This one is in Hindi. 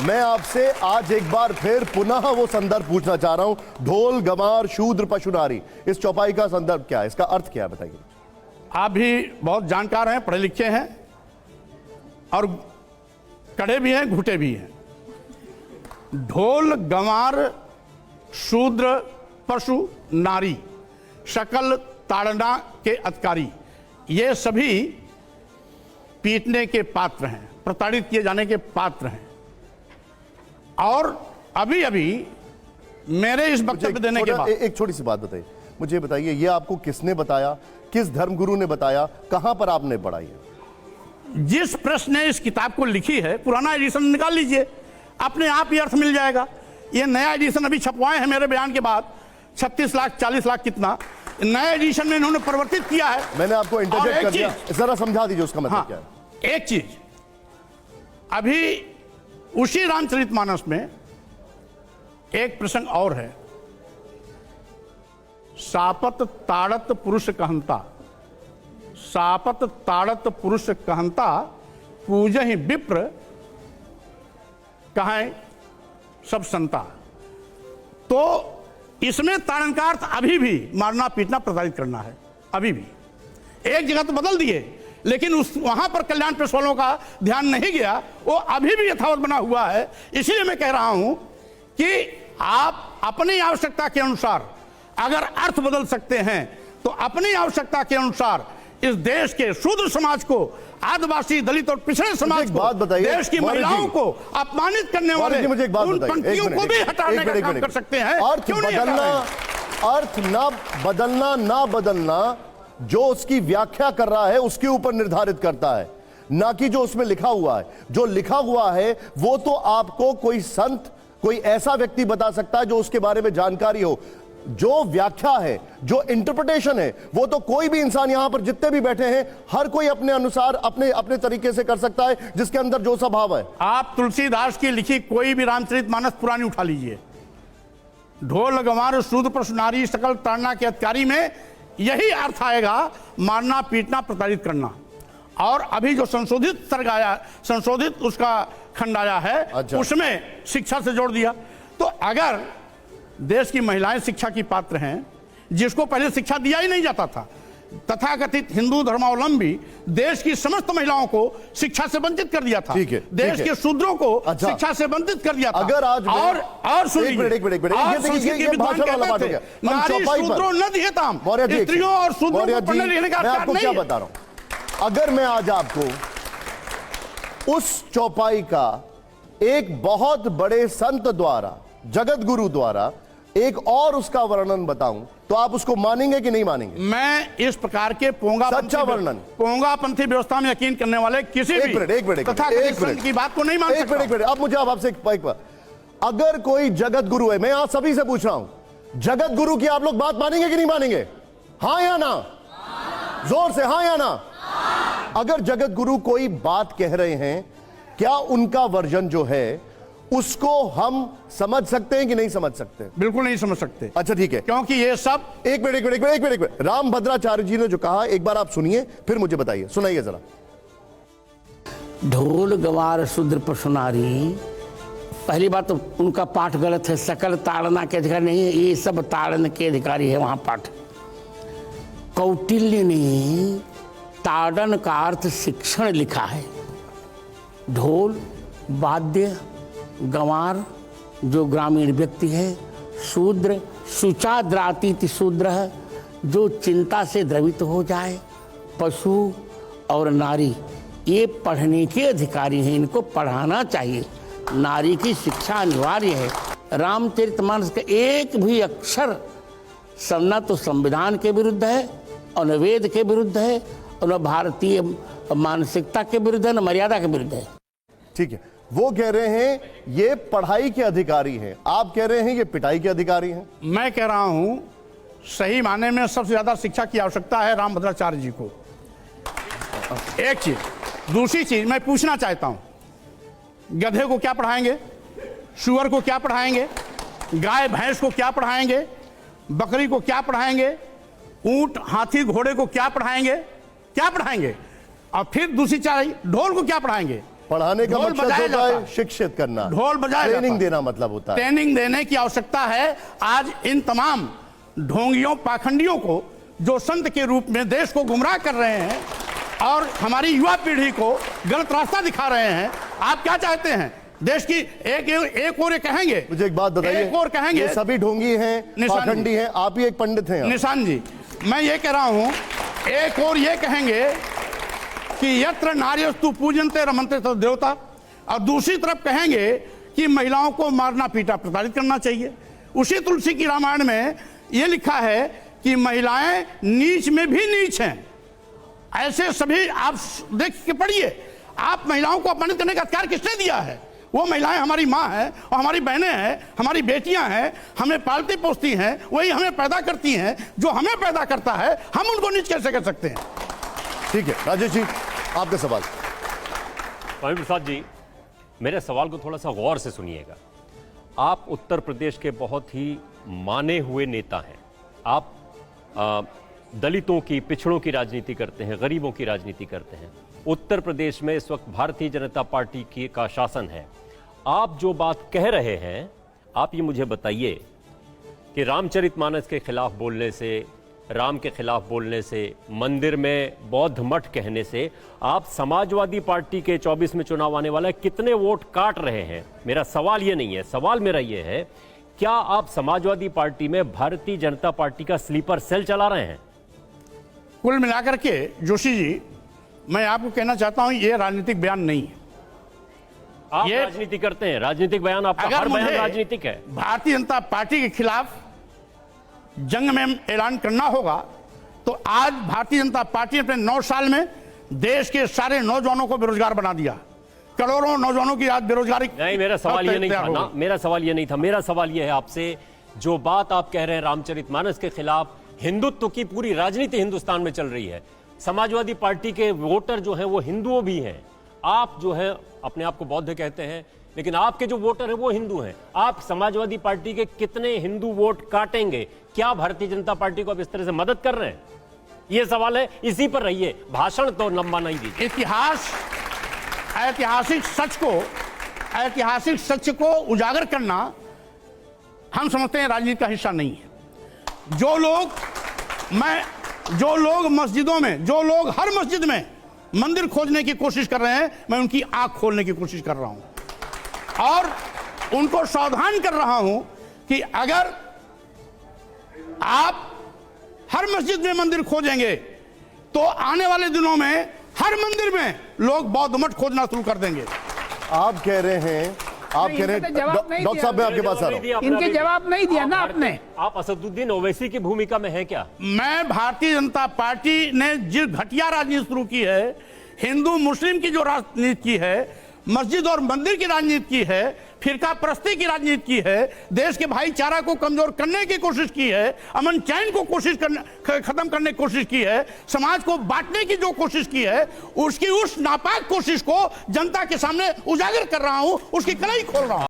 मैं आपसे आज एक बार फिर पुनः वो संदर्भ पूछना चाह रहा हूं, ढोल गंवार शूद्र पशु नारी, इस चौपाई का संदर्भ क्या है, इसका अर्थ क्या है, बताइए। आप भी बहुत जानकार हैं, पढ़े लिखे हैं और कड़े भी हैं, घुटे भी हैं। ढोल गंवार शूद्र पशु नारी, शकल ताड़ना के अधिकारी, ये सभी पीटने के पात्र हैं, प्रताड़ित किए जाने के पात्र हैं। और अभी अभी मेरे इस वक्तव्य देने के बाद एक छोटी सी बात बताइए, मुझे बताइए, ये आपको किसने बताया, किस धर्मगुरु ने बताया, कहां पर आपने पढ़ा है? जिस प्रेस ने इस किताब को लिखी है, पुराना एडिशन निकाल लीजिए, अपने आप ही अर्थ मिल जाएगा। ये नया एडिशन अभी छपवाए हैं मेरे बयान के बाद, 36 लाख 40 लाख कितना नया एडिशन में इन्होंने परिवर्तित किया है। मैंने आपको इंटरजेक्ट कर दिया, जरा समझा दीजिए उसका मतलब क्या है। एक चीज, अभी उसी रामचरितमानस में एक प्रसंग और है, सापत ताड़त पुरुष कहंता, सापत ताड़त पुरुष कहंता, पूजहि विप्र कहें सब संता। तो इसमें ताड़न का अर्थ अभी भी मारना पीटना प्रताड़ित करना है। अभी भी एक जगह तो बदल दिए, लेकिन उस वहां पर कल्याण प्रेस वालों का ध्यान नहीं गया, वो अभी भी यथावत बना हुआ है। इसलिए मैं कह रहा हूं कि आप अपनी आवश्यकता के अनुसार अगर अर्थ बदल सकते हैं तो अपनी आवश्यकता के अनुसार इस देश के शूद्र समाज को, आदिवासी दलित और पिछड़े समाज को, देश की महिलाओं को अपमानित करने वाले उन पंक्तियों को भी हटाने का काम कर सकते हैं। अर्थ ना बदलना ना बदलना जो उसकी व्याख्या कर रहा है उसके ऊपर निर्धारित करता है, ना कि जो उसमें लिखा हुआ है। जो लिखा हुआ है वो तो आपको कोई संत, कोई ऐसा व्यक्ति बता सकता है जो उसके बारे में जानकारी हो। जो व्याख्या है, जो इंटरप्रिटेशन है, वो तो कोई भी इंसान, यहां पर जितने भी बैठे हैं, हर कोई अपने अनुसार अपने अपने तरीके से कर सकता है, जिसके अंदर जो सा भाव है। आप तुलसीदास की लिखी कोई भी रामचरितमानस पुरानी उठा लीजिए, ढोल गंवार शूद्र पशु नारी सकल ताड़ना के अधिकारी में यही अर्थ आएगा, मारना पीटना प्रताड़ित करना। और अभी जो संशोधित सर्ग आया, संशोधित उसका खंड आया है, उसमें शिक्षा से जोड़ दिया। तो अगर देश की महिलाएं शिक्षा की पात्र हैं, जिसको पहले शिक्षा दिया ही नहीं जाता था, तथाकथित हिंदू धर्मावलंबी देश की समस्त महिलाओं को शिक्षा से वंचित कर दिया था, देश के शूद्रों को शिक्षा से वंचित कर दिया था। अगर आज और सुनिए, नारी शूद्रो न दिहेताम, स्त्रियों और शूद्रों को पढ़ने लिखने का अधिकार नहीं है। बता रहा हूं, अगर मैं आज आपको उस चौपाई का एक बहुत बड़े संत द्वारा, जगत गुरु द्वारा एक और उसका वर्णन बताऊं तो आप उसको मानेंगे कि नहीं मानेंगे? मैं इस प्रकार के पोंगापंथी व्यवस्था में यकीन करने वाले किसी भी संत की बात को नहीं मान सकता। एक मिनट, अब मुझे आपसे अगर कोई जगत गुरु है, मैं आप सभी से पूछ रहा हूं, जगत गुरु की आप लोग बात मानेंगे कि नहीं मानेंगे? हाँ या ना? जोर से हाँ या ना? अगर जगत गुरु कोई बात कह रहे हैं, क्या उनका वर्जन जो है उसको हम समझ सकते हैं कि नहीं समझ सकते? बिल्कुल नहीं समझ सकते। अच्छा ठीक है, क्योंकि ये सब एक मिनट रामभद्राचार्य जी ने जो कहा, एक बार आप सुनिए, फिर मुझे बताइए, सुनाइए जरा। ढोल गंवार शूद्र पशु नारी, पहली बात तो उनका पाठ गलत है, सकल ताड़ना के अधिकारी नहीं है, ये सब ताड़न के अधिकारी है वहां पाठ। कौटिल्य ने ताड़न का अर्थ शिक्षण लिखा है। ढोल वाद्य, गंवार जो ग्रामीण व्यक्ति है, शूद्र शुचाद्रातीति शूद्र है जो चिंता से द्रवित हो जाए, पशु और नारी ये पढ़ने के अधिकारी हैं, इनको पढ़ाना चाहिए। नारी की शिक्षा अनिवार्य है। रामचरितमानस का एक भी अक्षर न तो संविधान के विरुद्ध है और न वेद के विरुद्ध है और न भारतीय मानसिकता के विरुद्ध है, न मर्यादा के विरुद्ध है। ठीक है, वो कह रहे हैं ये पढ़ाई के अधिकारी हैं, आप कह रहे हैं ये पिटाई के अधिकारी हैं। मैं कह रहा हूं सही माने में सबसे ज्यादा शिक्षा की आवश्यकता है रामभद्राचार्य जी को। एक चीज, दूसरी चीज मैं पूछना चाहता हूं, गधे को क्या पढ़ाएंगे, सुअर को क्या पढ़ाएंगे, गाय भैंस को क्या पढ़ाएंगे, बकरी को क्या पढ़ाएंगे, ऊंट हाथी घोड़े को क्या पढ़ाएंगे, क्या पढ़ाएंगे? और फिर दूसरी चीज, ढोल को क्या पढ़ाएंगे? पढ़ाने का ढोल मकसद बजाया होता जाता है शिक्षित करना, ढोल बजाया जाता ट्रेनिंग है। देना मतलब होता है। ट्रेनिंग देने की आवश्यकता है। आज इन तमाम ढोंगियों पाखंडियों को जो संत के रूप में देश को गुमराह कर रहे हैं और हमारी युवा पीढ़ी को गलत रास्ता दिखा रहे हैं, आप क्या चाहते हैं? देश की एक और ये कहेंगे, मुझे एक बात बताइए, एक और कहेंगे, ये सभी ढोंगी हैं, निशान पाखंडी हैं, आप ही एक पंडित हैं। निशान जी, मैं ये कह रहा हूं, एक और ये कहेंगे कि यत्र नार्यस्तु पूजन्ते रमन्ते तत् देवता, और दूसरी तरफ कहेंगे कि महिलाओं को मारना पीटा प्रताड़ित करना चाहिए। उसी तुलसी की रामायण में ये लिखा है कि महिलाएं नीच में भी नीच हैं। ऐसे सभी आप देख के पढ़िए, आप महिलाओं को अपमानित करने का अधिकार किसने दिया है? वो महिलाएं हमारी माँ हैं और हमारी बहनें हैं, हमारी बेटियां हैं, हमें पालती पोसती हैं, वही हमें पैदा करती हैं। जो हमें पैदा करता है, हम उनको नीच कैसे कर सकते हैं? ठीक है राजेश जी, आपका सवाल। स्वामी प्रसाद जी, मेरे सवाल को थोड़ा सा गौर से सुनिएगा। आप उत्तर प्रदेश के बहुत ही माने हुए नेता हैं। आप दलितों की, पिछड़ों की राजनीति करते हैं, गरीबों की राजनीति करते हैं। उत्तर प्रदेश में इस वक्त भारतीय जनता पार्टी का शासन है। आप जो बात कह रहे हैं, आप ये मुझे बताइए कि रामचरितमानस के खिलाफ बोलने से, राम के खिलाफ बोलने से, मंदिर में बौद्ध मठ कहने से आप समाजवादी पार्टी के 24 में चुनाव आने वाला है, कितने वोट काट रहे हैं? मेरा सवाल ये नहीं है, सवाल मेरा ये है, क्या आप समाजवादी पार्टी में भारतीय जनता पार्टी का स्लीपर सेल चला रहे हैं? कुल मिलाकर के जोशी जी, मैं आपको कहना चाहता हूं, ये राजनीतिक बयान नहीं है। आप ये राजनीति करते हैं, राजनीतिक बयान आपका, अगर हर बयान मुझे राजनीतिक है। भारतीय जनता पार्टी के खिलाफ जंग में ऐलान करना होगा तो आज भारतीय जनता पार्टी ने अपने 9 साल में देश के सारे नौजवानों को बेरोजगार बना दिया। करोड़ों नौजवानों की आज बेरोजगारी। नहीं, मेरा सवाल ये नहीं था ना, मेरा सवाल ये नहीं था। मेरा सवाल ये है आपसे, जो बात आप कह रहे हैं रामचरितमानस के खिलाफ, हिंदुत्व की पूरी राजनीति हिंदुस्तान में चल रही है। समाजवादी पार्टी के वोटर जो हैं वो हिंदुओं भी हैं। आप जो है अपने आप को बौद्ध कहते हैं, लेकिन आपके जो वोटर हैं वो हिंदू हैं। आप समाजवादी पार्टी के कितने हिंदू वोट काटेंगे? क्या भारतीय जनता पार्टी को आप इस तरह से मदद कर रहे हैं? ये सवाल है, इसी पर रहिए, भाषण तो लंबा नहीं दीजिए। ऐतिहासिक सच को उजागर करना हम समझते हैं राजनीति का हिस्सा नहीं है। जो लोग मस्जिदों में, जो लोग हर मस्जिद में मंदिर खोजने की कोशिश कर रहे हैं, मैं उनकी आंख खोलने की कोशिश कर रहा हूं और उनको सावधान कर रहा हूं कि अगर आप हर मस्जिद में मंदिर खोजेंगे तो आने वाले दिनों में हर मंदिर में लोग बौद्ध मठ खोजना शुरू कर देंगे। आप कह रहे हैं, डॉक्टर साहब मैं आपके पास आ रहा हूं। इनके जवाब नहीं दिया ना आपने। आप असदुद्दीन ओवैसी की भूमिका में हैं क्या? मैं भारतीय जनता पार्टी ने जिस घटिया राजनीति शुरू की है, हिंदू मुस्लिम की जो राजनीति की है, मस्जिद और मंदिर की राजनीति की है, फिरका परस्ती की राजनीति की है, देश के भाईचारा को कमजोर करने की कोशिश की है, अमन चैन को खत्म करने की कोशिश की है, समाज को बांटने की जो कोशिश की है, उसकी उस नापाक कोशिश को जनता के सामने उजागर कर रहा हूं, उसकी कलाई खोल रहा हूं।